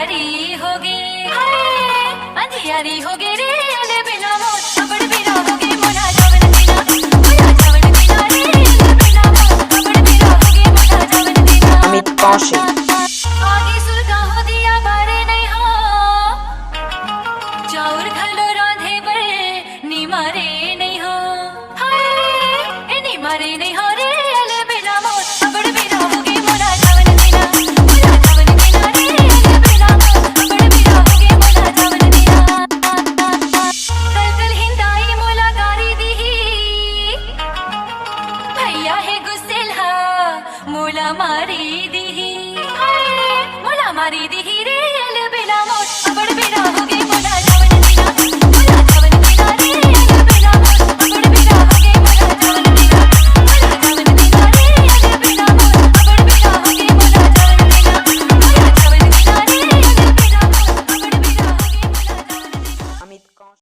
अंधियारी होगी, अंधियारी होगी रे अले बिना मोत अबड़ बिना होगी मोना जावन बिना, मोना जावन बिना रे अले बिना मोत अबड़ बिना होगी मोना जावन बिना। Amit Kaushik. आगे सुलगा हो दिया बारे नहीं हो, चाउर घलो रांधे बर नी मारे नहीं हो, हाय नी मारे नहीं हो रे अले बिना मोत अबड़ बिना होगी मोना जावन बिना, मोना जावन बिना रे अले बिना मोत अबड़ बिना होगी मोना जावन बिना। कल कल हिंदाई मोला गारी दी भैया है गुस्सेल हा मोला मारी दी, मोला मारी दी